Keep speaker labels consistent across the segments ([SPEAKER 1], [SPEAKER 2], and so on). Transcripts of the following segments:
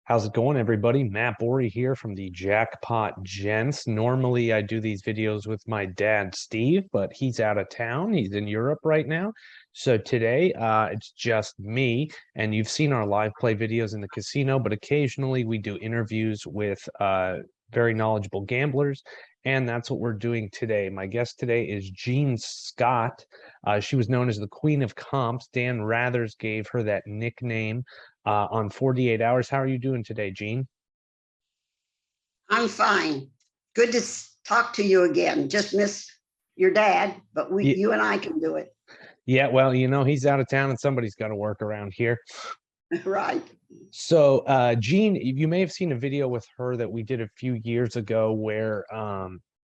[SPEAKER 1] How's it going, everybody? Matt Borey here from the Jackpot Gents. Normally, I do these videos with my dad, Steve, but he's out of town. He's in Europe right now. So today, it's just me. And you've seen our live play videos in the casino, but occasionally we do interviews with very knowledgeable gamblers. And that's what we're doing today. My guest today is Jean Scott. She was known as the Queen of Comps. Dan Rathers gave her that nickname on 48 Hours. How are you doing today, Gene?
[SPEAKER 2] I'm fine. Good to talk to you again. Just miss your dad, but
[SPEAKER 1] Yeah,
[SPEAKER 2] you and I can do it.
[SPEAKER 1] yeah, well, he's out of town and somebody's got to work around here.
[SPEAKER 2] Right.
[SPEAKER 1] So, Jean, you may have seen a video with her that we did a few years ago where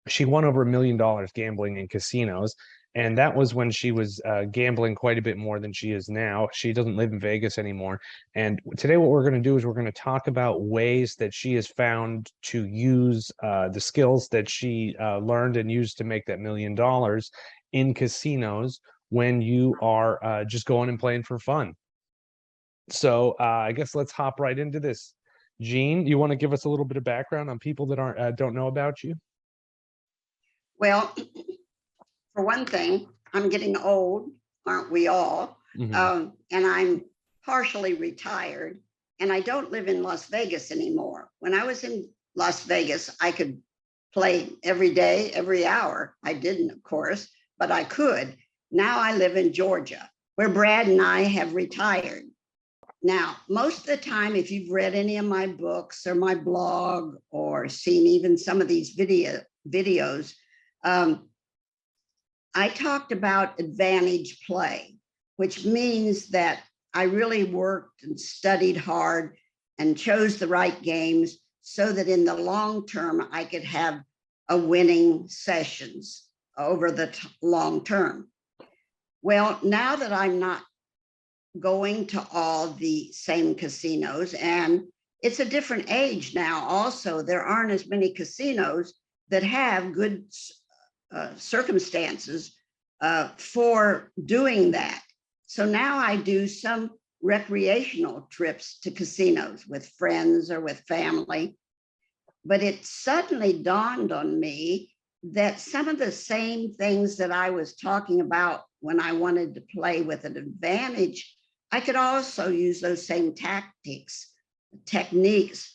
[SPEAKER 1] she won over $1 million gambling in casinos. And that was when she was gambling quite a bit more than she is now. She doesn't live in Vegas anymore. And today, what we're going to do is we're going to talk about ways that she has found to use the skills that she learned and used to make that $1 million in casinos when you are just going and playing for fun. So I guess let's hop right into this. Gene, you want to give us a little bit of background on people that aren't don't know about you?
[SPEAKER 2] Well, for one thing, I'm getting old, aren't we all?
[SPEAKER 1] Hmm.
[SPEAKER 2] And I'm partially retired, and I don't live in Las Vegas anymore. When I was in Las Vegas, I could play every day, every hour. I didn't, of course, but I could. Now I live in Georgia, where Brad and I have retired. Now, most of the time, if you've read any of my books or my blog or seen even some of these videos, um, I talked about advantage play, which means that I really worked and studied hard and chose the right games so that in the long term, I could have a winning sessions over the long term. Well, now that I'm not going to all the same casinos, and it's a different age now also, there aren't as many casinos that have good circumstances for doing that. So now I do some recreational trips to casinos with friends or with family. But it suddenly dawned on me that some of the same things that I was talking about when I wanted to play with an advantage, I could also use those same tactics, techniques,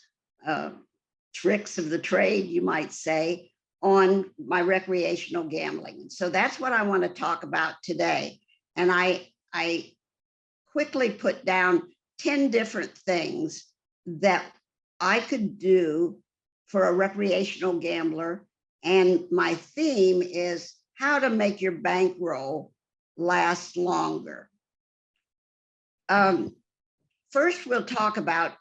[SPEAKER 2] tricks of the trade, you might say, on my recreational gambling. So that's what I want to talk about today. And I quickly put down 10 different things that I could do for a recreational gambler. And my theme is how to make your bankroll last longer. First, we'll talk about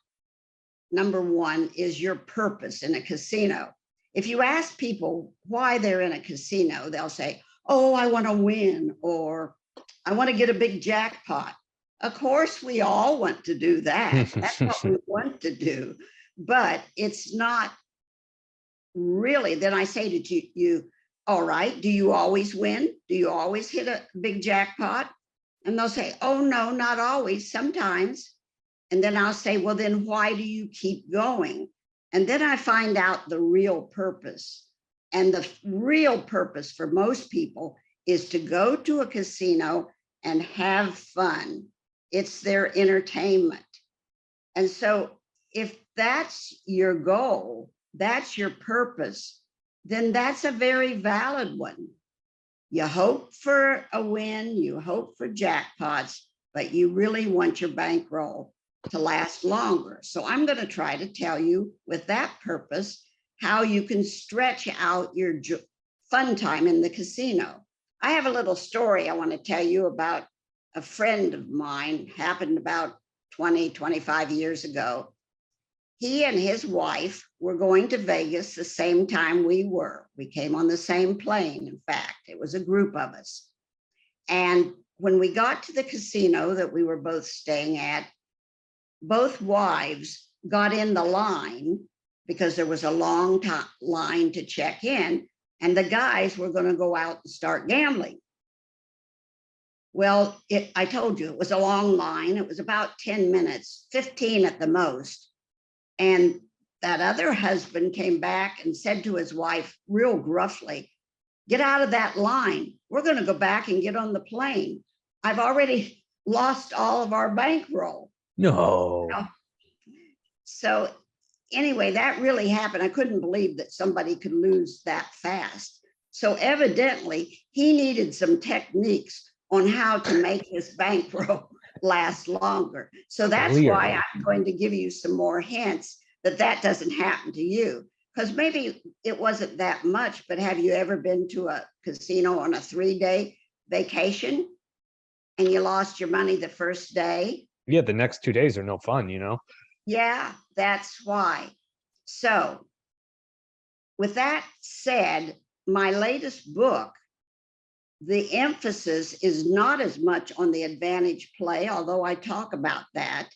[SPEAKER 2] number one is your purpose in a casino. If you ask people why they're in a casino, they'll say, oh, I want to win, or I want to get a big jackpot. Of course, we all want to do that. That's what we want to do. But it's not really. Then I say to you, all right, do you always win? Do you always hit a big jackpot? And they'll say, oh, no, not always, sometimes. And then I'll say, well, then why do you keep going? And then I find out the real purpose. And the real purpose for most people is to go to a casino and have fun. It's their entertainment. And so if that's your goal, that's your purpose, then that's a very valid one. You hope for a win, you hope for jackpots, but you really want your bankroll to last longer. So I'm going to try to tell you with that purpose how you can stretch out your fun time in the casino. I have a little story I want to tell you about a friend of mine, happened about 20, 25 years ago. He and his wife were going to Vegas the same time we were. We came on the same plane, in fact. It was a group of us. And when we got to the casino that we were both staying at, both wives got in the line because there was a long line to check in, and the guys were going to go out and start gambling. Well, I told you, it was a long line. It was about 10 minutes, 15 at the most. And that other husband came back and said to his wife real gruffly, "Get out of that line. We're going to go back and get on the plane. I've already lost all of our bankroll."
[SPEAKER 1] No.
[SPEAKER 2] So anyway, that really happened. I couldn't believe that somebody could lose that fast. So evidently he needed some techniques on how to make his bankroll last longer. So that's why I'm going to give you some more hints that that doesn't happen to you. Because maybe it wasn't that much, but have you ever been to a casino on a 3-day vacation and you lost your money the first day?
[SPEAKER 1] Yeah, the next 2 days are no fun, you know?
[SPEAKER 2] Yeah, that's why. So with that said, my latest book, the emphasis is not as much on the advantage play, although I talk about that,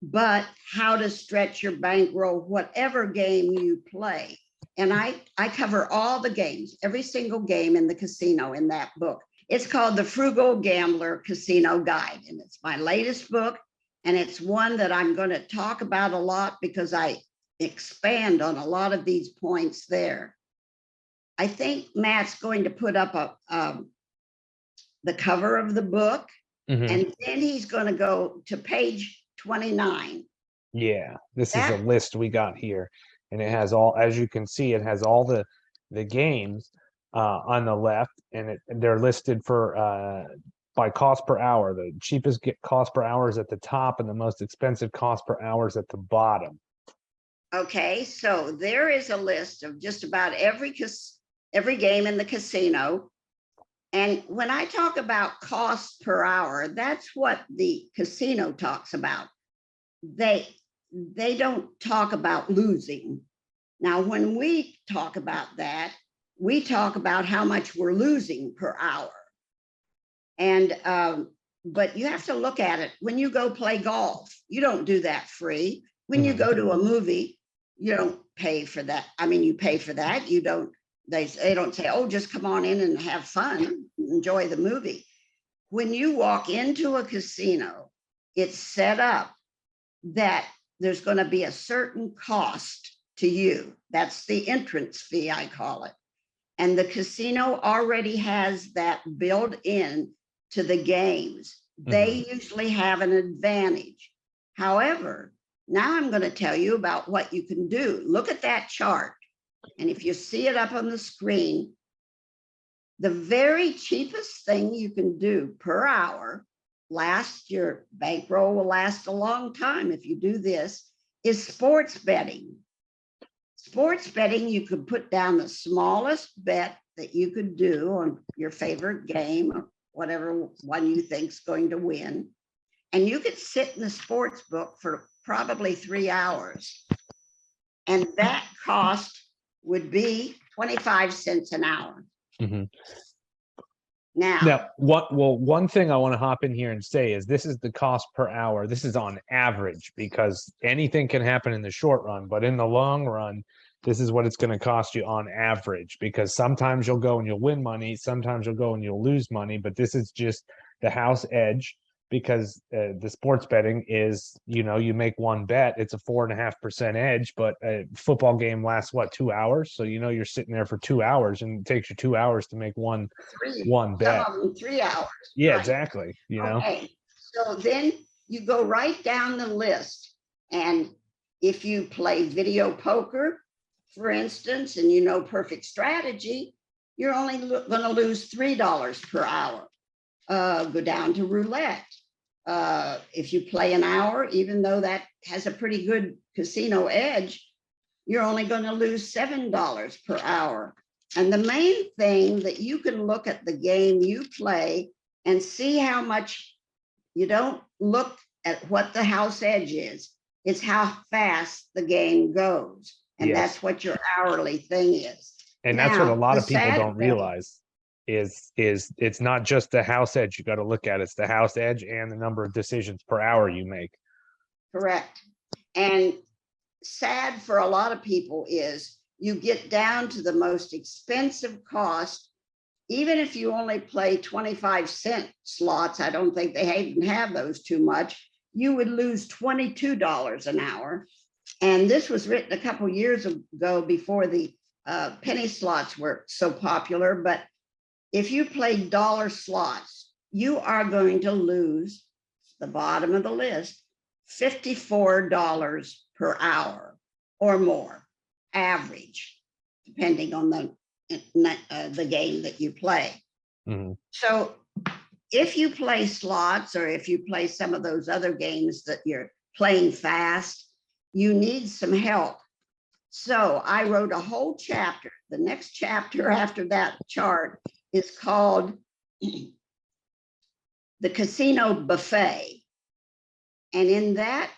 [SPEAKER 2] but how to stretch your bankroll, whatever game you play. And I cover all the games, every single game in the casino in that book. It's called The Frugal Gambler Casino Guide, and it's my latest book. And it's one that I'm going to talk about a lot because I expand on a lot of these points there. I think Matt's going to put up the cover of the book, and then he's going to go to page 29.
[SPEAKER 1] Yeah, this is a list we got here, and it has all, as you can see, it has all the games on the left, and they're listed for by cost per hour. The cheapest cost per hour is at the top, and the most expensive cost per hour is at the bottom.
[SPEAKER 2] Okay, so there is a list of just about every game in the casino. And when I talk about cost per hour, that's what the casino talks about. They don't talk about losing. Now, when we talk about that, we talk about how much we're losing per hour. And but you have to look at it. When you go play golf, you don't do that free. When you go to a movie, you don't pay for that. I mean, you pay for that. You don't. They don't say, "Oh, just come on in and have fun, enjoy the movie." When you walk into a casino, it's set up that there's going to be a certain cost to you. That's the entrance fee, I call it. And the casino already has that built in to the games. They usually have an advantage. However, now I'm going to tell you about what you can do. Look at that chart. And if you see it up on the screen, the very cheapest thing you can do per hour, your bankroll will last a long time if you do this, is sports betting. Sports betting, you could put down the smallest bet that you could do on your favorite game, or whatever one you think is going to win. And you could sit in the sports book for probably 3 hours. And that cost would be 25 cents an hour. Now,
[SPEAKER 1] one thing I want to hop in here and say is this is the cost per hour. This is on average, because anything can happen in the short run, but in the long run, this is what it's going to cost you on average, because sometimes you'll go and you'll win money, sometimes you'll go and you'll lose money, but this is just the house edge, because the sports betting is, you make one bet, it's a 4.5% edge, but a football game lasts 2 hours, so you're sitting there for 2 hours, and it takes you 2 hours to make one bet.
[SPEAKER 2] Some of them 3 hours.
[SPEAKER 1] Yeah,
[SPEAKER 2] right.
[SPEAKER 1] exactly.
[SPEAKER 2] Okay, so then you go right down the list, and if you play video poker, for instance, and perfect strategy, you're only going to lose $3 per hour. Go down to roulette. If you play an hour, even though that has a pretty good casino edge, you're only going to lose $7 per hour. And the main thing that you can look at the game you play and see how much, you don't look at what the house edge is. It's how fast the game goes. And that's what your hourly thing is.
[SPEAKER 1] And that's what a lot of people don't realize is it's not just the house edge you got to look at. It's the house edge and the number of decisions per hour you make.
[SPEAKER 2] Correct. And sad for a lot of people is you get down to the most expensive cost. Even if you only play 25-cent slots, I don't think they even have those too much, you would lose $22 an hour. And this was written a couple years ago before the penny slots were so popular. But if you play dollar slots, you are going to lose the bottom of the list, $54 per hour or more, average, depending on the game that you play.
[SPEAKER 1] Mm-hmm.
[SPEAKER 2] So if you play slots, or if you play some of those other games that you're playing fast, you need some help. So I wrote a whole chapter. The next chapter after that chart is called The Casino Buffet. And in that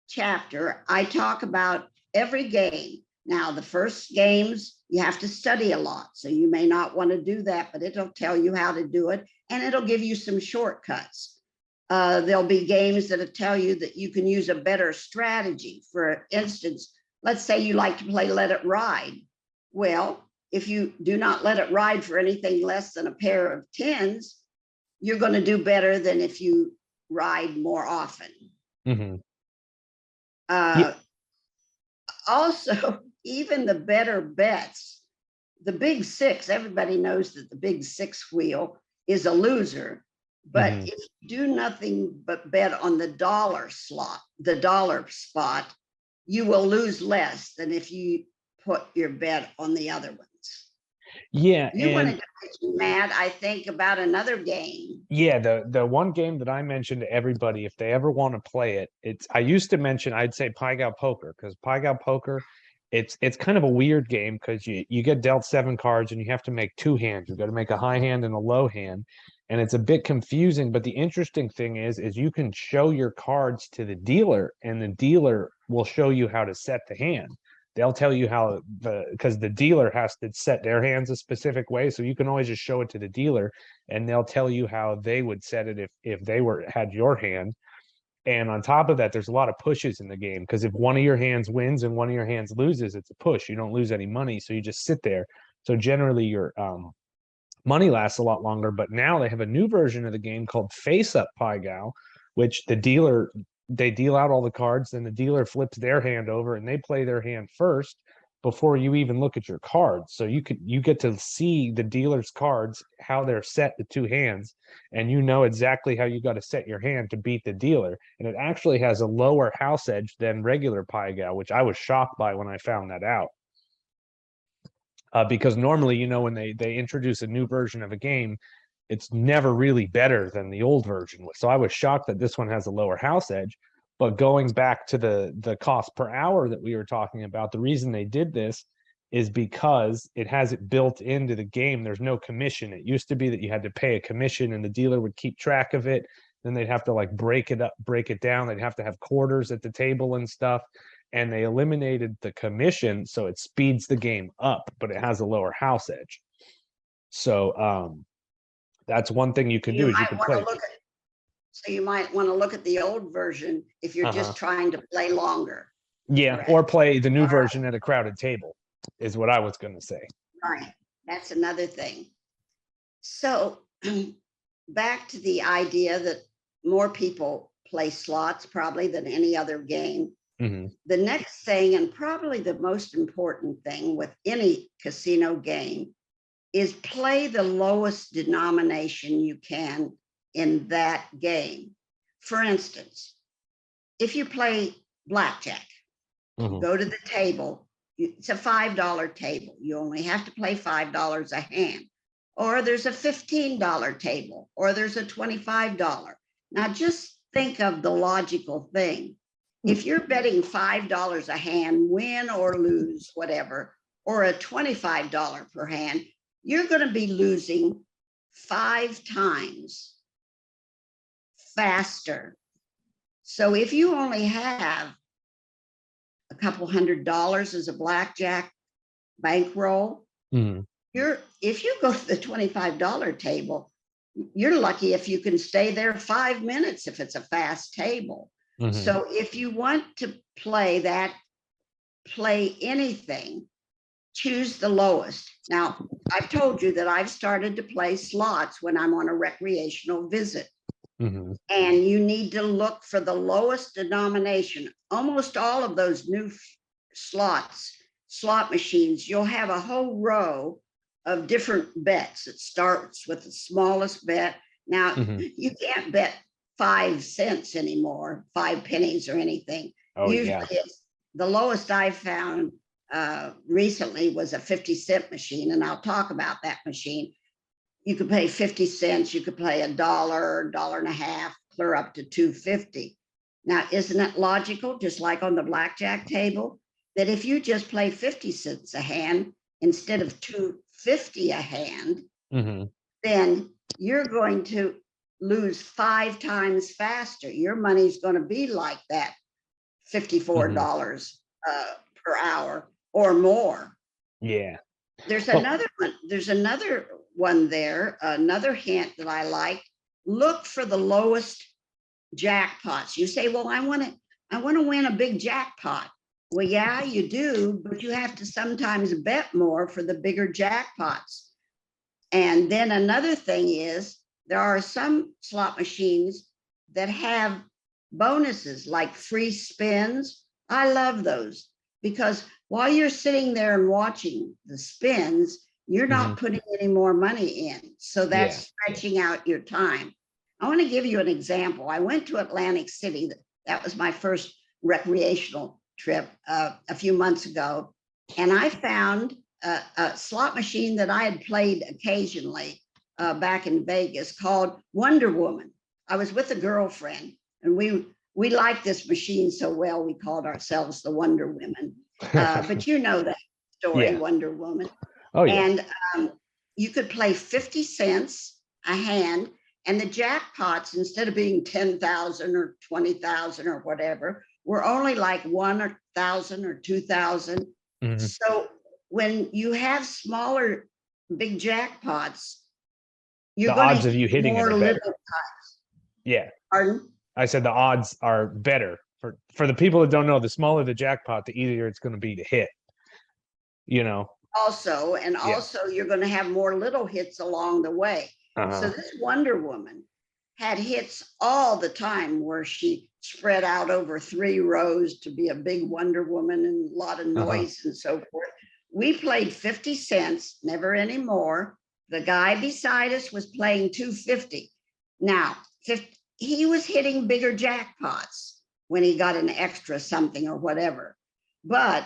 [SPEAKER 2] chapter, I talk about every game. Now, the first games, you have to study a lot. So you may not want to do that, but it'll tell you how to do it. And it'll give you some shortcuts. There'll be games that'll tell you that you can use a better strategy. For instance, let's say you like to play Let It Ride. Well, if you do not let it ride for anything less than a pair of tens, you're going to do better than if you ride more often.
[SPEAKER 1] Mm-hmm.
[SPEAKER 2] Also, even the better bets, the big six, everybody knows that the big six wheel is a loser. But if you do nothing but bet on the dollar slot, the dollar spot, you will lose less than if you put your bet on the other ones.
[SPEAKER 1] Yeah.
[SPEAKER 2] You wanted to mention, Matt, I think, about another game.
[SPEAKER 1] Yeah, the one game that I mentioned to everybody, if they ever want to play it, I used to mention, I'd say Pai Gow Poker, because Pai Gow Poker, it's kind of a weird game because you get dealt 7 cards and you have to make 2 hands. You've got to make a high hand and a low hand, and it's a bit confusing. But the interesting thing is you can show your cards to the dealer, and the dealer will show you how to set the hand. They'll tell you how because the dealer has to set their hands a specific way, so you can always just show it to the dealer, and they'll tell you how they would set it if they had your hand. And on top of that, there's a lot of pushes in the game, because if one of your hands wins and one of your hands loses, it's a push. You don't lose any money, so you just sit there. So generally, your money lasts a lot longer. But now they have a new version of the game called Face Up Pai Gow, which they deal out all the cards, then the dealer flips their hand over and they play their hand first before you even look at your cards. So you get to see the dealer's cards, how they're set, the 2 hands, and you know exactly how you got to set your hand to beat the dealer. And it actually has a lower house edge than regular Pai Gow, which I was shocked by when I found that out. Because normally, when they introduce a new version of a game, it's never really better than the old version was. So I was shocked that this one has a lower house edge. But going back to the cost per hour that we were talking about, the reason they did this is because it has it built into the game. There's no commission. It used to be that you had to pay a commission and the dealer would keep track of it. Then they'd have to break it down. They'd have to have quarters at the table and stuff. And they eliminated the commission, so it speeds the game up, but it has a lower house edge. So that's one thing you can do, is you can play.
[SPEAKER 2] So you might want to look at the old version if you're just trying to play longer.
[SPEAKER 1] Yeah, correct. Or play the new version at a crowded table, is what I was going to say.
[SPEAKER 2] Right. That's another thing. So back to the idea that more people play slots probably than any other game.
[SPEAKER 1] Mm-hmm.
[SPEAKER 2] The next thing, and probably the most important thing with any casino game, is play the lowest denomination you can in that game. For instance, if you play blackjack, go to the table, it's a $5 table. You only have to play $5 a hand. Or there's a $15 table, or there's a $25. Now just think of the logical thing. If you're betting $5 a hand, win or lose, whatever, or a $25 per hand, you're going to be losing 5 times faster. So if you only have a couple $100 as a blackjack bankroll, if you go to the $25 table, you're lucky if you can stay there 5 minutes if it's a fast table. So if you want to play anything, choose the lowest. Now, I've told you that I've started to play slots when I'm on a recreational visit.
[SPEAKER 1] Hmm.
[SPEAKER 2] and you need to look for the lowest denomination. Almost all of those new slot machines, you'll have a whole row of different bets. It starts with the smallest bet. Now,
[SPEAKER 1] Hmm.
[SPEAKER 2] you can't bet 5 cents anymore, 5 pennies or anything.
[SPEAKER 1] Oh
[SPEAKER 2] Usually
[SPEAKER 1] yeah.
[SPEAKER 2] it's the lowest I found recently was a 50-cent machine, and I'll talk about that machine. You could pay 50 cents, you could play $1, $1.50, clear up to 2.50. Now, isn't it logical, just like on the blackjack table, that if you just play 50 cents a hand instead of 2.50 a hand,
[SPEAKER 1] Hmm.
[SPEAKER 2] then you're going to lose 5 times faster. Your money's going to be like that
[SPEAKER 1] Hmm.
[SPEAKER 2] $54 per hour or more.
[SPEAKER 1] Yeah.
[SPEAKER 2] There's
[SPEAKER 1] But
[SPEAKER 2] another one. There's another one there. Another hint that I like: look for the lowest jackpots. You say, "Well, I want to win a big jackpot." Well, yeah, you do, but you have to sometimes bet more for the bigger jackpots. And then another thing is there are some slot machines that have bonuses like free spins. I love those because while you're sitting there and watching the spins, you're
[SPEAKER 1] mhm,
[SPEAKER 2] not putting any more money in. So
[SPEAKER 1] yeah.
[SPEAKER 2] that's stretching out your time. I want to give you an example. I went to Atlantic City. That was my first recreational trip a few months ago. And I found a slot machine that I had played occasionally back in Vegas called Wonder Woman. I was with a girlfriend, and we liked this machine so well we called ourselves the Wonder Women. But you know that story,
[SPEAKER 1] Yeah.
[SPEAKER 2] Wonder Woman.
[SPEAKER 1] Oh yeah.
[SPEAKER 2] And you could play 50 cents a hand, and the jackpots, instead of being 10,000 or 20,000 or whatever, were only like 1,000 or 2,000.
[SPEAKER 1] Mhm.
[SPEAKER 2] So when you have smaller big jackpots, you're
[SPEAKER 1] The
[SPEAKER 2] going to
[SPEAKER 1] odds of
[SPEAKER 2] hit
[SPEAKER 1] you hitting it
[SPEAKER 2] more
[SPEAKER 1] are better.
[SPEAKER 2] little.
[SPEAKER 1] Yeah.
[SPEAKER 2] Pardon?
[SPEAKER 1] I said the odds are better for the people that don't know. The smaller the jackpot, the easier it's going to be to hit. You know.
[SPEAKER 2] Also, and
[SPEAKER 1] Yeah.
[SPEAKER 2] also you're going to have more little hits along the way. So
[SPEAKER 1] Uh-huh.
[SPEAKER 2] this Wonder Woman had hits all the time where she spread out over 3 rows to be a big Wonder Woman and a lot of
[SPEAKER 1] Uh-huh.
[SPEAKER 2] noise and so forth. We played 50 cents, never any more. The guy beside us was playing 250. Now, he was hitting bigger jackpots when he got an extra something or whatever. But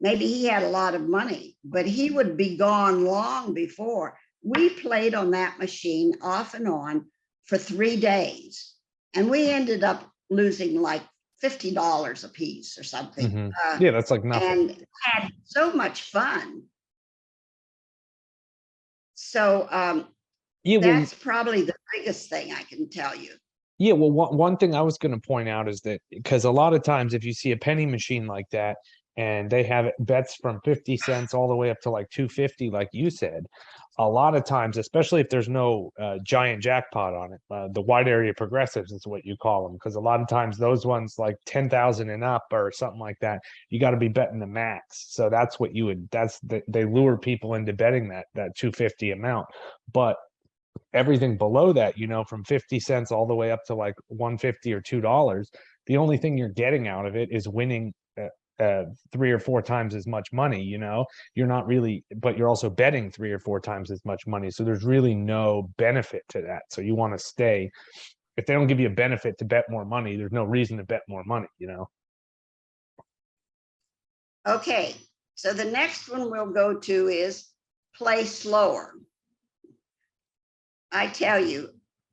[SPEAKER 2] maybe he had a lot of money, but he would be gone long before. We played on that machine off and on for 3 days, and we ended up losing like $50 a piece or something,
[SPEAKER 1] Hmm. Yeah, that's like nothing.
[SPEAKER 2] and had so much fun. So
[SPEAKER 1] Yeah, well,
[SPEAKER 2] that's probably the biggest thing I can tell you.
[SPEAKER 1] yeah, well, one thing I was going to point out is that because a lot of times if you see a penny machine like that and they have bets from 50 cents all the way up to like 250, like you said, a lot of times, especially if there's no giant jackpot on it, the wide area progressives is what you call them. Because a lot of times those ones like 10,000 and up or something like that, you got to be betting the max. So that's what you would, they lure people into betting that 250 amount. But everything below that, from 50 cents all the way up to like 150 or $2, the only thing you're getting out of it is winning 3 or 4 times as much money. You're not really, but you're also betting 3 or 4 times as much money. So there's really no benefit to that. So you want to stay. If they don't give you a benefit to bet more money, there's no reason to bet more money.
[SPEAKER 2] Okay, so the next one we'll go to is play slower. I tell you,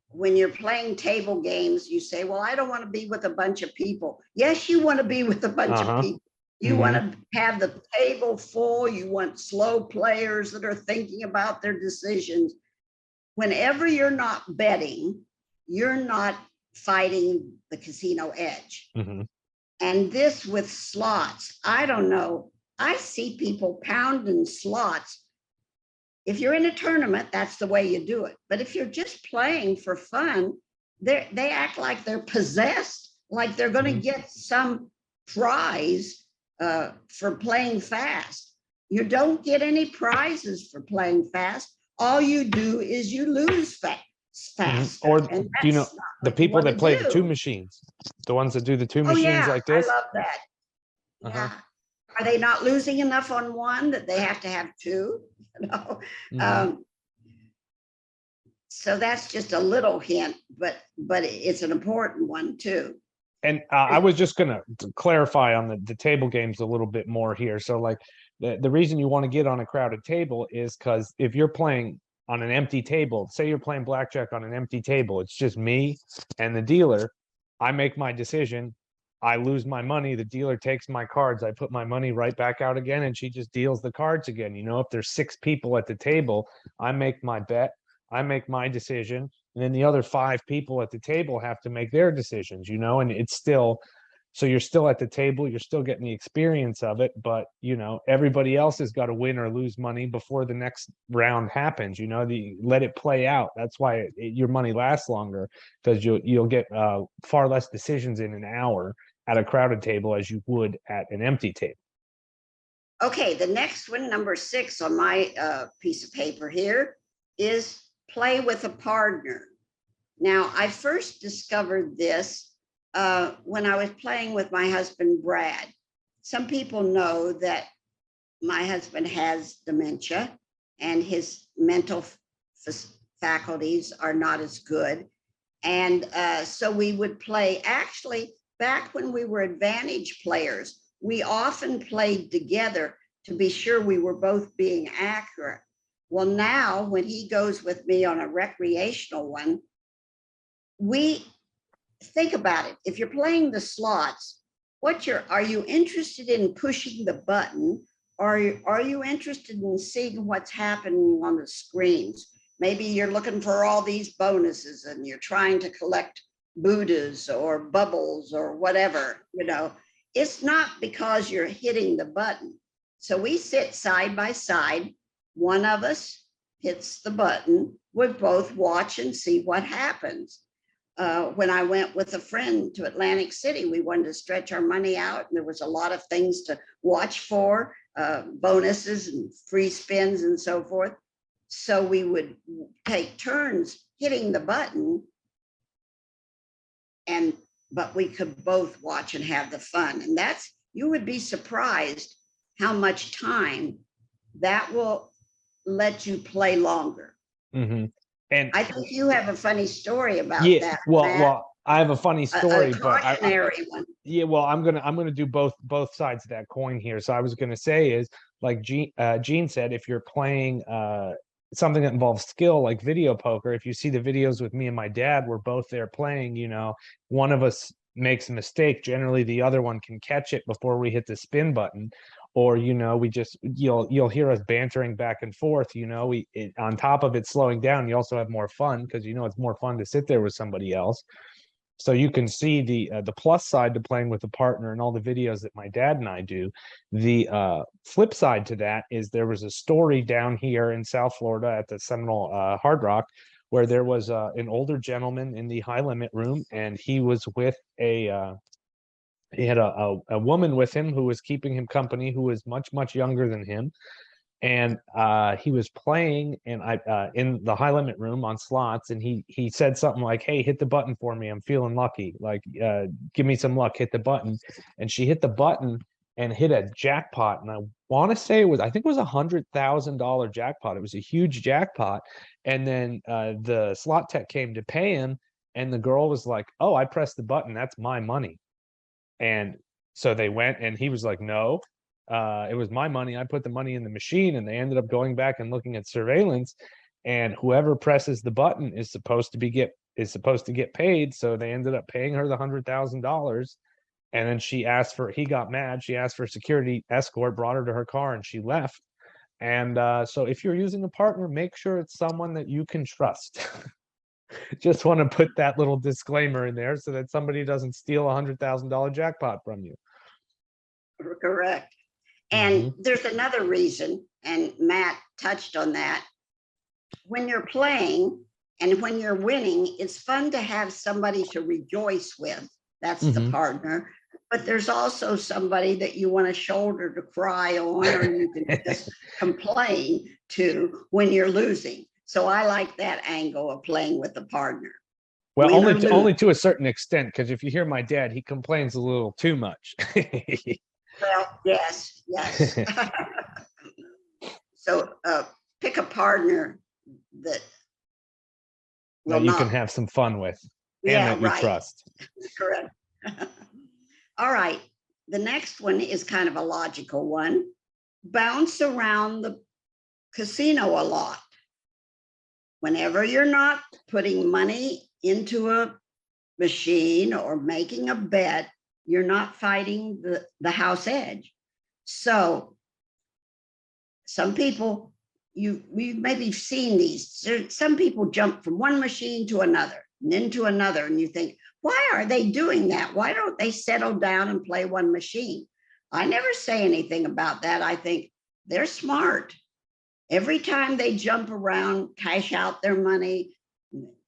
[SPEAKER 2] when you're playing table games, you say, well, I don't want to be with a bunch of people. Yes, you want to be with a bunch of
[SPEAKER 1] Uh-huh.
[SPEAKER 2] people. You want
[SPEAKER 1] Hmm.
[SPEAKER 2] to have the table full. You want slow players that are thinking about their decisions. Whenever you're not betting, you're not fighting the casino edge.
[SPEAKER 1] Hmm.
[SPEAKER 2] And this with slots, I don't know. I see people pounding slots. If you're in a tournament, that's the way you do it. But if you're just playing for fun, they act like they're possessed, like they're going to get some prize for playing fast. You don't get any prizes for playing fast. All you do is you lose fast. faster.
[SPEAKER 1] Or
[SPEAKER 2] And
[SPEAKER 1] do you know
[SPEAKER 2] that's not
[SPEAKER 1] the
[SPEAKER 2] what you
[SPEAKER 1] people
[SPEAKER 2] want
[SPEAKER 1] that
[SPEAKER 2] to
[SPEAKER 1] play the two
[SPEAKER 2] do.
[SPEAKER 1] machines, the ones that do the two
[SPEAKER 2] Oh,
[SPEAKER 1] machines
[SPEAKER 2] yeah,
[SPEAKER 1] like
[SPEAKER 2] I
[SPEAKER 1] this?
[SPEAKER 2] love that.
[SPEAKER 1] Uh-huh.
[SPEAKER 2] Yeah. Are they not losing enough on one that they have to have two? You know?
[SPEAKER 1] Mhm.
[SPEAKER 2] Um, so that's just a little hint, but it's an important one too.
[SPEAKER 1] And I was just going to clarify on the table games a little bit more here. So, like, the reason you want to get on a crowded table is because if you're playing on an empty table, say you're playing blackjack on an empty table, it's just me and the dealer. I make my decision. I lose my money. The dealer takes my cards. I put my money right back out again, and she just deals the cards again. You know, if there's 6 people at the table, I make my bet. I make my decision, and then the other 5 people at the table have to make their decisions, you know, and it's still, so you're still at the table, you're still getting the experience of it, but you know, everybody else has got to win or lose money before the next round happens, you know, let it play out. That's why your money lasts longer, because you'll get far less decisions in an hour at a crowded table as you would at an empty table.
[SPEAKER 2] Okay, the next one, number 6 on my piece of paper here, is play with a partner. Now, I first discovered this when I was playing with my husband, Brad. Some people know that my husband has dementia and his mental faculties are not as good. And so we would play, actually, back when we were advantage players, we often played together to be sure we were both being accurate. Well, now when he goes with me on a recreational one, we think about it. If you're playing the slots, are you interested in pushing the button, or are you interested in seeing what's happening on the screens? Maybe you're looking for all these bonuses and you're trying to collect Buddhas or bubbles or whatever, you know. It's not because you're hitting the button. So we sit side by side. One of us hits the button. We both watch and see what happens. When I went with a friend to Atlantic City, we wanted to stretch our money out, and there was a lot of things to watch for, bonuses and free spins and so forth. So we would take turns hitting the button, but we could both watch and have the fun. And you would be surprised how much time that will let you play longer.
[SPEAKER 1] Mm-hmm. And
[SPEAKER 2] I think you have a funny story about
[SPEAKER 1] yeah,
[SPEAKER 2] that,
[SPEAKER 1] well,
[SPEAKER 2] Matt.
[SPEAKER 1] I have a funny
[SPEAKER 2] A
[SPEAKER 1] story, but
[SPEAKER 2] cautionary one.
[SPEAKER 1] yeah, well, I'm gonna do both sides of that coin here. So I was gonna say is like Gene said, if you're playing something that involves skill like video poker, if you see the videos with me and my dad, we're both there playing, you know, one of us makes a mistake, generally the other one can catch it before we hit the spin button. Or, you know, you'll hear us bantering back and forth, you know, on top of it slowing down, you also have more fun because, you know, it's more fun to sit there with somebody else. So you can see the plus side to playing with a partner and all the videos that my dad and I do. The flip side to that is there was a story down here in South Florida at the Seminole Hard Rock where there was an older gentleman in the high limit room, and he was with he had a woman with him who was keeping him company, who was much younger than him. And he was playing and I in the high limit room on slots, and he said something like, "Hey, hit the button for me, I'm feeling lucky, like give me some luck, hit the button." And she hit the button and hit a jackpot, and I want to say I think it was $100,000 jackpot. It was a huge jackpot. And then the slot tech came to pay him, and the girl was like, "Oh, I pressed the button, that's my money." And so they went, and he was like, "No, it was my money. I put the money in the machine." And they ended up going back and looking at surveillance, and whoever presses the button is supposed to get paid. So they ended up paying her the $100,000. And then he got mad. She asked for security escort, brought her to her car, and she left. And so if you're using a partner, make sure it's someone that you can trust. Just want to put that little disclaimer in there so that somebody doesn't steal $100,000 jackpot from you.
[SPEAKER 2] Correct. And there's another reason, and Matt touched on that. When you're playing and when you're winning, it's fun to have somebody to rejoice with. That's the partner. But there's also somebody that you want a shoulder to cry on, or you can just complain to when you're losing. So I like that angle of playing with a partner.
[SPEAKER 1] Well,
[SPEAKER 2] Win or
[SPEAKER 1] only
[SPEAKER 2] lose.
[SPEAKER 1] to a certain extent, because if you hear my dad, he complains a little too much.
[SPEAKER 2] Well, yes, yes. So pick a partner that will
[SPEAKER 1] That you can
[SPEAKER 2] not.
[SPEAKER 1] have some fun with and
[SPEAKER 2] Yeah,
[SPEAKER 1] that you
[SPEAKER 2] right.
[SPEAKER 1] trust.
[SPEAKER 2] Correct. All right. The next one is kind of a logical one. Bounce around the casino a lot. Whenever you're not putting money into a machine or making a bet, you're not fighting the house edge. So some people, we've maybe seen these. Some people jump from one machine to another and then to another, and you think, why are they doing that? Why don't they settle down and play one machine? I never say anything about that. I think they're smart. Every time they jump around, cash out their money,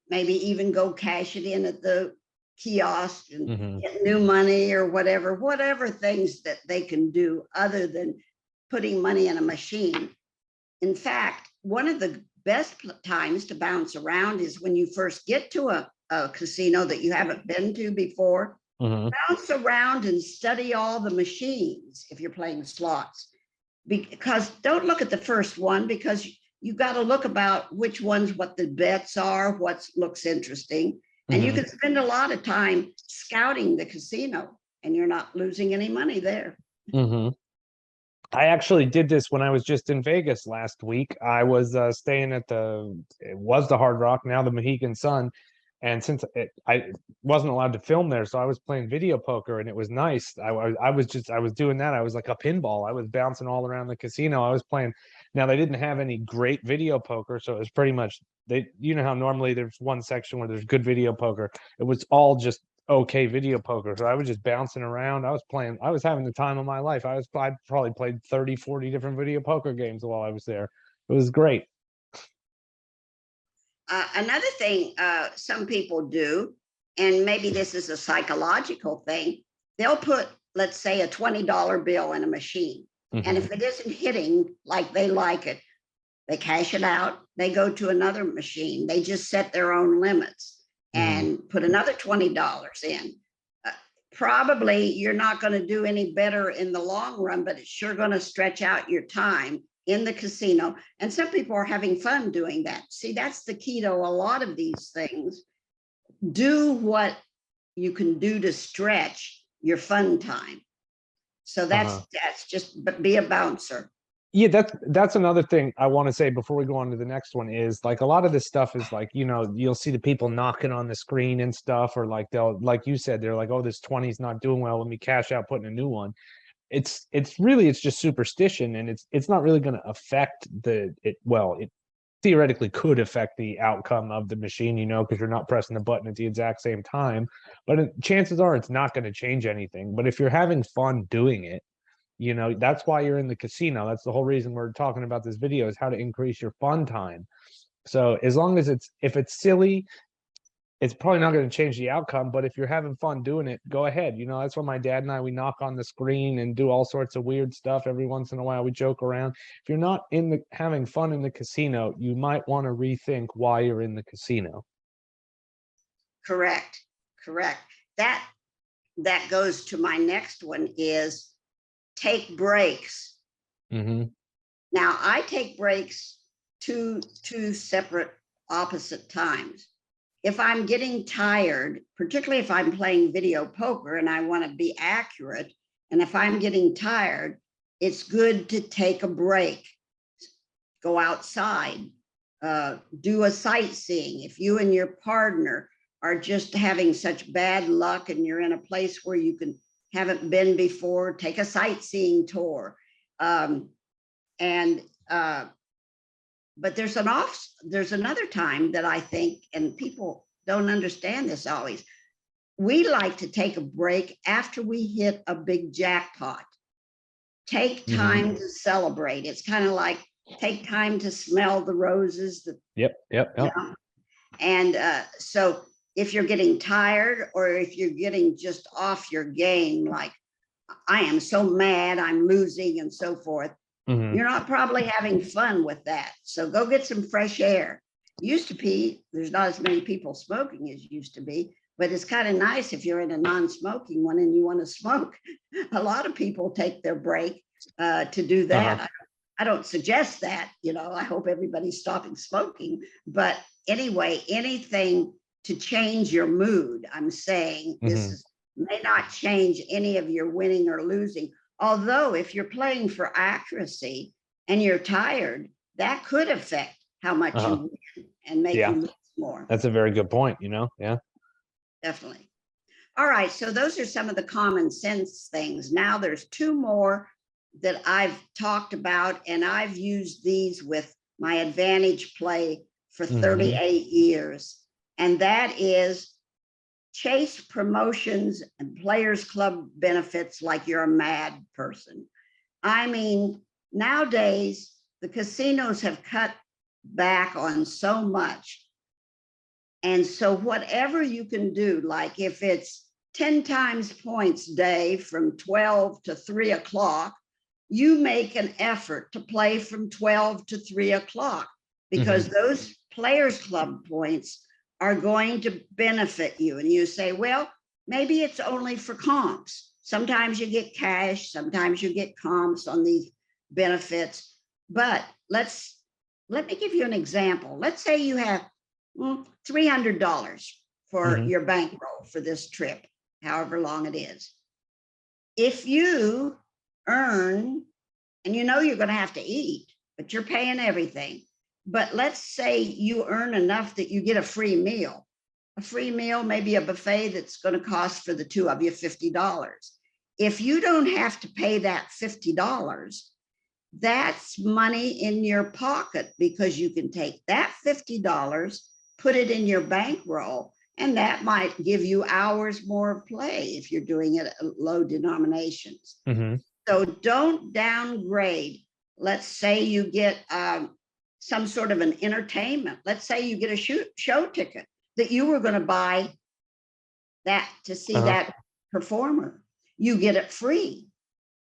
[SPEAKER 2] maybe even go cash it in at the kiosk and get new money or whatever things that they can do other than putting money in a machine. In fact, one of the best times to bounce around is when you first get to a casino that you haven't been to before. Bounce around and study all the machines if you're playing slots. Because don't look at the first one, because you got to look about which ones, what the bets are, what looks interesting. And you can spend a lot of time scouting the casino and you're not losing any money there.
[SPEAKER 1] I actually did this when I was just in Vegas last week. I was staying at it was the Hard Rock, now the Mohegan Sun. And since I wasn't allowed to film there, so I was playing video poker, and it was nice. I was doing that. I was like a pinball. I was bouncing all around the casino. I was playing. Now they didn't have any great video poker, so it was pretty much you know how normally there's one section where there's good video poker. It was all just okay video poker. So I was just bouncing around. I was having the time of my life. I probably played 30, 40 different video poker games while I was there. It was great.
[SPEAKER 2] Another thing some people do, and maybe this is a psychological thing, they'll put, let's say, a $20 bill in a machine. And if it isn't hitting like they like it, they cash it out, they go to another machine. They just set their own limits and put another $20 in. Probably you're not going to do any better in the long run, but it's sure going to stretch out your time in the casino. And some people are having fun doing that. See, that's the key to a lot of these things. Do what you can do to stretch your fun time. So that's just be a bouncer.
[SPEAKER 1] Yeah, that's another thing I want to say before we go on to the next one is like a lot of this stuff is like, you know, you'll see the people knocking on the screen and stuff, or like they'll, like you said, they're like, oh, this 20 is not doing well, let me cash out putting a new one. It's just superstition, and it's not really going to affect it theoretically could affect the outcome of the machine, you know, because you're not pressing the button at the exact same time, but chances are it's not going to change anything. But if you're having fun doing it, you know, that's why you're in the casino. That's the whole reason we're talking about this video, is how to increase your fun time. So as long as if it's silly, it's probably not going to change the outcome. But if you're having fun doing it, go ahead. You know, that's why my dad and I, we knock on the screen and do all sorts of weird stuff. Every once in a while, we joke around. If you're not having fun in the casino, you might want to rethink why you're in the casino.
[SPEAKER 2] Correct. That goes to my next one is take breaks. Now I take breaks two separate opposite times. If I'm getting tired, particularly if I'm playing video poker and I want to be accurate, and if I'm getting tired, it's good to take a break, go outside, do a sightseeing. If you and your partner are just having such bad luck and you're in a place where you haven't been before, take a sightseeing tour. But there's another time that I think, and people don't understand this always, we like to take a break after we hit a big jackpot. Take time to celebrate. It's kind of like take time to smell the roses.
[SPEAKER 1] Yep.
[SPEAKER 2] You know? And so if you're getting tired, or if you're getting just off your game, like I am so mad, I'm losing and so forth, you're not probably having fun with that. So go get some fresh air. Used to be, there's not as many people smoking as used to be, but it's kind of nice if you're in a non-smoking one and you want to smoke. A lot of people take their break to do that. I don't suggest that, I hope everybody's stopping smoking, but anyway, anything to change your mood. I'm saying this may not change any of your winning or losing. Although if you're playing for accuracy and you're tired, that could affect how much you win and make you lose more.
[SPEAKER 1] That's a very good point, Yeah.
[SPEAKER 2] Definitely. All right, so those are some of the common sense things. Now there's two more that I've talked about, and I've used these with my advantage play for 38 years. And that is chase promotions and players club benefits like you're a mad person. I mean, nowadays, the casinos have cut back on so much. And so whatever you can do, like if it's 10 times points day from 12 to 3 o'clock, you make an effort to play from 12 to 3 o'clock because those players club points are going to benefit you. And you say, well, maybe it's only for comps. Sometimes you get cash, sometimes you get comps on these benefits. But let me give you an example. Let's say you have $300 for your bankroll for this trip, however long it is. If you earn, and you're going to have to eat, but you're paying everything. But let's say you earn enough that you get a free meal. A free meal, maybe a buffet that's going to cost for the two of you $50. If you don't have to pay that $50, that's money in your pocket because you can take that $50, put it in your bankroll, and that might give you hours more of play if you're doing it at low denominations. So don't downgrade. Let's say you get some sort of an entertainment. Let's say you get a show ticket that you were going to buy that to see that performer. You get it free.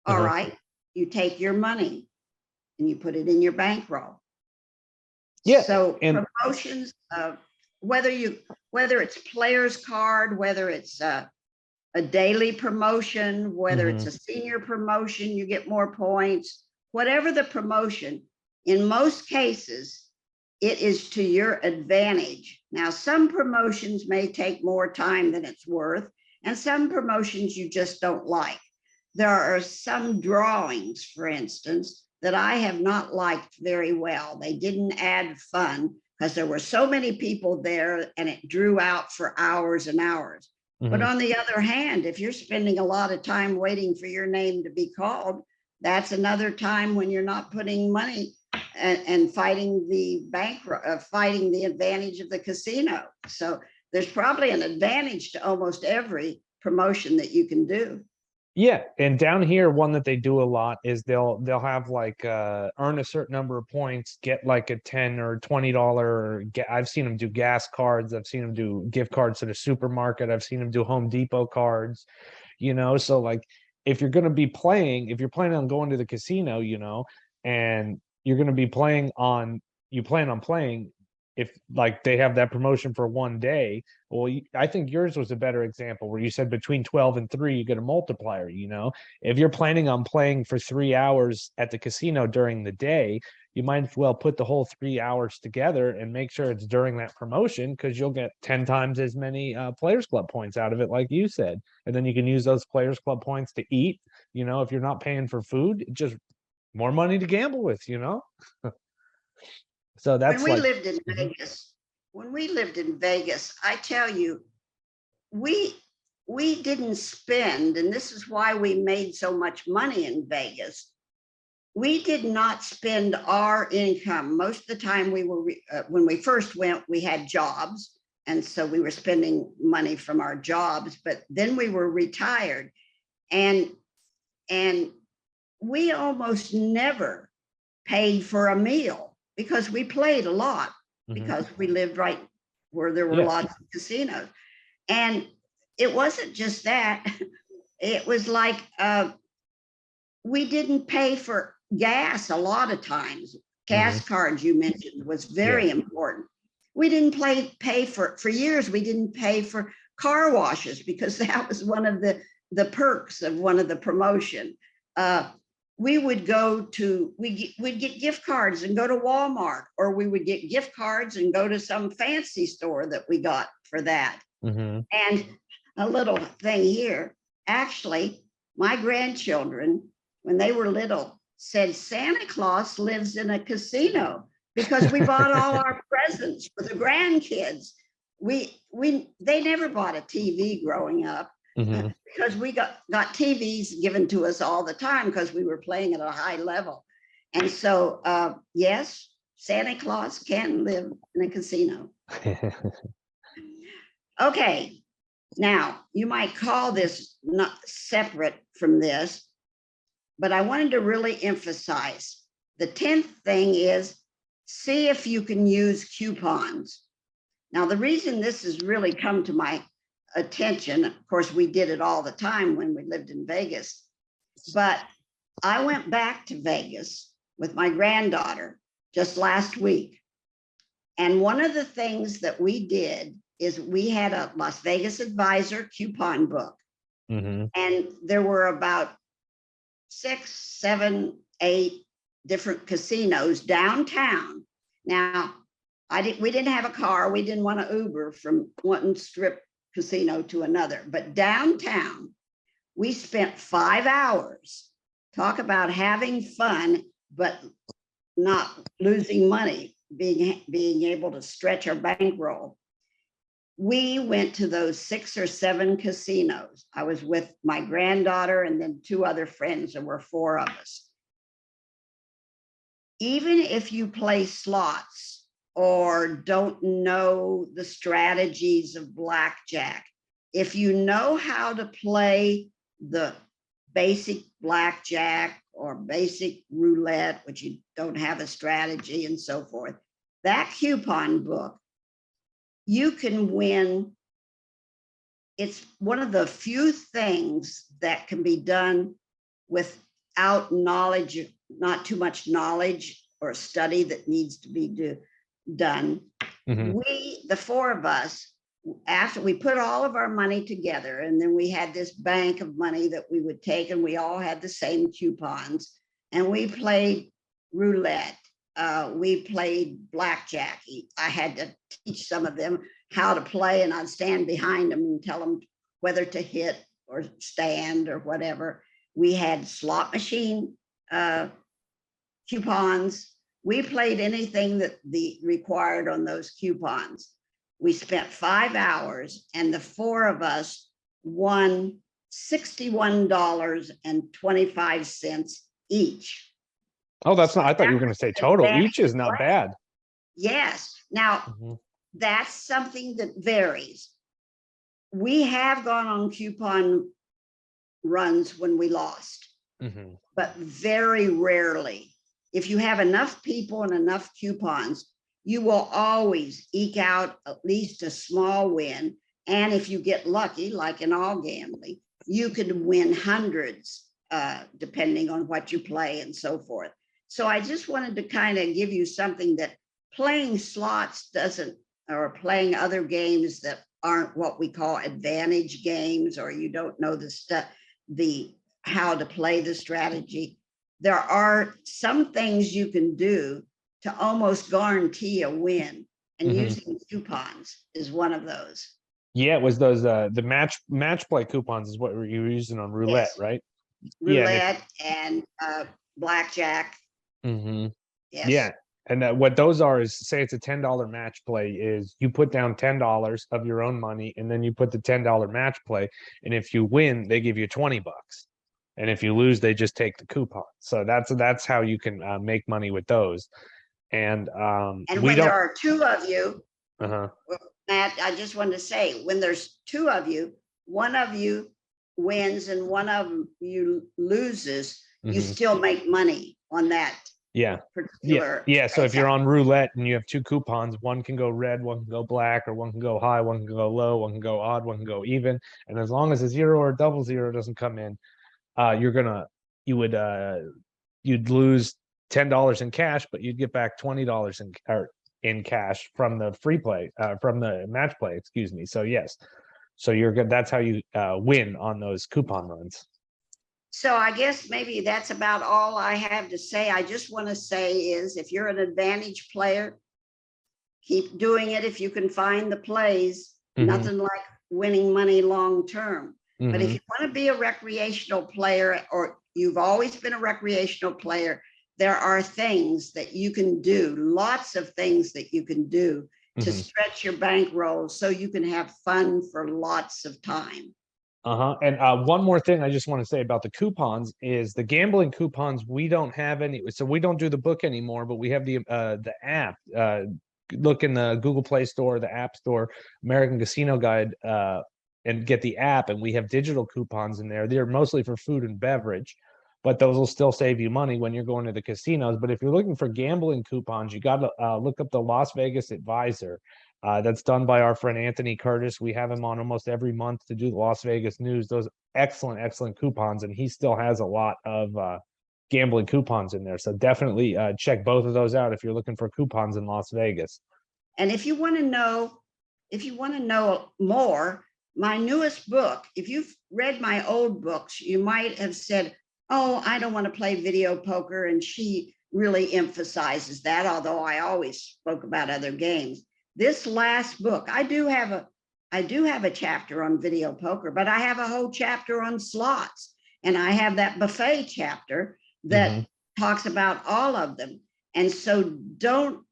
[SPEAKER 2] All right. You take your money and you put it in your bankroll.
[SPEAKER 1] Yeah.
[SPEAKER 2] So promotions, whether it's players card, whether it's a daily promotion, whether it's a senior promotion, you get more points, whatever the promotion, in most cases, it is to your advantage. Now, some promotions may take more time than it's worth, and some promotions you just don't like. There are some drawings, for instance, that I have not liked very well. They didn't add fun because there were so many people there and it drew out for hours and hours. But on the other hand, if you're spending a lot of time waiting for your name to be called, that's another time when you're not putting money and fighting the fighting the advantage of the casino. So there's probably an advantage to almost every promotion that you can do.
[SPEAKER 1] Yeah, and down here, one that they do a lot is they'll have like earn a certain number of points, get like a $10 or $20. I've seen them do gas cards. I've seen them do gift cards to the supermarket. I've seen them do Home Depot cards. So like if you're planning on going to the casino, and you're going to be plan on playing. If like they have that promotion for one day, well, I think yours was a better example where you said between 12 and 3, you get a multiplier, if you're planning on playing for 3 hours at the casino during the day, you might as well put the whole 3 hours together and make sure it's during that promotion because you'll get 10 times as many Players Club points out of it, like you said. And then you can use those Players Club points to eat, if you're not paying for food, just more money to gamble with, So that's
[SPEAKER 2] when we lived in Vegas, I tell you, we didn't spend, and this is why we made so much money in Vegas. We did not spend our income. Most of the time when we first went, we had jobs. And so we were spending money from our jobs, but then we were retired and we almost never paid for a meal because we played a lot because we lived right where there were lots of casinos. And it wasn't just that. It was like we didn't pay for gas a lot of times. Gas cards you mentioned was very important. We didn't pay for years. We didn't pay for car washes because that was one of the perks of one of the promotion. We would go to, we'd get gift cards and go to Walmart, or we would get gift cards and go to some fancy store that we got for that. And a little thing here, actually, my grandchildren, when they were little, said Santa Claus lives in a casino because we bought all our presents for the grandkids. They never bought a TV growing up. Because we got TVs given to us all the time because we were playing at a high level. And so, yes, Santa Claus can live in a casino. Okay, now you might call this not separate from this, but I wanted to really emphasize the 10th thing is see if you can use coupons. Now, the reason this has really come to my attention, of course, we did it all the time when we lived in Vegas, but I went back to Vegas with my granddaughter just last week. And one of the things that we did is we had a Las Vegas Advisor coupon book. And there were about 6, 7, 8 different casinos downtown. Now, we didn't have a car. We didn't want to Uber from one strip casino to another, but downtown, we spent 5 hours. Talk about having fun, but not losing money, being able to stretch our bankroll. We went to those 6 or 7 casinos. I was with my granddaughter and then 2 other friends. There were 4 of us. Even if you play slots or don't know the strategies of blackjack, if you know how to play the basic blackjack or basic roulette, which you don't have a strategy and so forth, that coupon book, you can win. It's one of the few things that can be done without knowledge, not too much knowledge or study that needs to be done. We, the 4 of us, after we put all of our money together, and then we had this bank of money that we would take, and we all had the same coupons, and we played roulette. We played blackjack. I had to teach some of them how to play, and I'd stand behind them and tell them whether to hit or stand or whatever. We had slot machine coupons. We played anything that required on those coupons. We spent 5 hours, and the 4 of us won $61.25 each.
[SPEAKER 1] Oh, that's not, I thought you were going to say total. Each is not bad.
[SPEAKER 2] Yes. Now, that's something that varies. We have gone on coupon runs when we lost, but very rarely. If you have enough people and enough coupons, you will always eke out at least a small win. And if you get lucky, like in all gambling, you can win hundreds, depending on what you play and so forth. So I just wanted to kind of give you something that playing slots doesn't, or playing other games that aren't what we call advantage games, or you don't know how to play the strategy. There are some things you can do to almost guarantee a win, and using coupons is one of those. Yeah,
[SPEAKER 1] it was those the match play coupons is what you were using on roulette, right?
[SPEAKER 2] Roulette and blackjack.
[SPEAKER 1] Yes. Yeah, and what those are is, say it's a $10 match play, is you put down $10 of your own money, and then you put the $10 match play, and if you win, they give you $20. And if you lose, they just take the coupon. So that's how you can make money with those. And
[SPEAKER 2] when there are 2 of you, Matt, I just wanted to say, when there's 2 of you, one of you wins and one of you loses, you still make money on that.
[SPEAKER 1] Yeah. So if you're on roulette and you have 2 coupons, one can go red, one can go black, or one can go high, one can go low, one can go odd, one can go even. And as long as a 0 or a double 0 doesn't come in, you'd lose $10 in cash, but you'd get back $20 in cash from the free play, from the match play, excuse me. So yes, so you're good. That's how you win on those coupon runs.
[SPEAKER 2] So I guess maybe that's about all I have to say. I just want to say is if you're an advantage player, keep doing it if you can find the plays. Nothing like winning money long term. But if you want to be a recreational player, or you've always been a recreational player, there are things that you can do, lots of things that you can do to stretch your bankroll so you can have fun for lots of time.
[SPEAKER 1] And one more thing I just want to say about the coupons is the gambling coupons. We don't have any, so we don't do the book anymore, but we have the app. Look in the Google Play Store, the App Store, American Casino Guide, and get the app. And we have digital coupons in there. They're mostly for food and beverage, but those will still save you money when you're going to the casinos. But if you're looking for gambling coupons, you got to look up the Las Vegas Advisor. That's done by our friend Anthony Curtis. We have him on almost every month to do the Las Vegas news. Those excellent coupons, and he still has a lot of gambling coupons in there. So definitely check both of those out if you're looking for coupons in Las Vegas.
[SPEAKER 2] And if you want to know more, my newest book, if you've read my old books, you might have said, oh, I don't want to play video poker. And she really emphasizes that, although I always spoke about other games. This last book, I do have a chapter on video poker, but I have a whole chapter on slots. And I have that buffet chapter that talks about all of them. And so don't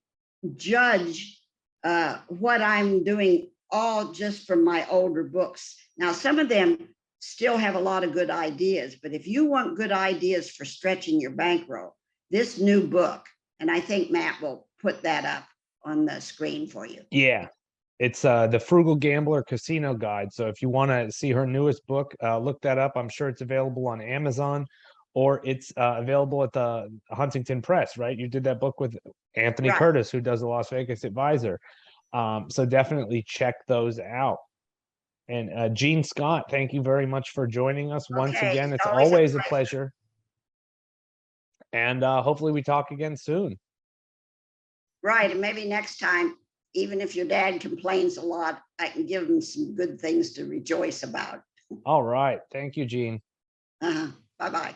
[SPEAKER 2] judge what I'm doing all just from my older books. Now, some of them still have a lot of good ideas, but if you want good ideas for stretching your bankroll, this new book, and I think Matt will put that up on the screen for you.
[SPEAKER 1] Yeah, it's the Frugal Gambler Casino Guide. So if you want to see her newest book, look that up. I'm sure it's available on Amazon, or it's available at the Huntington Press, right? You did that book with Anthony Curtis, who does the Las Vegas Advisor. So definitely check those out. And Gene Scott, thank you very much for joining us once again. It's always a pleasure. And hopefully we talk again soon.
[SPEAKER 2] Right. And maybe next time, even if your dad complains a lot, I can give him some good things to rejoice about.
[SPEAKER 1] All right. Thank you, Gene.
[SPEAKER 2] Bye-bye.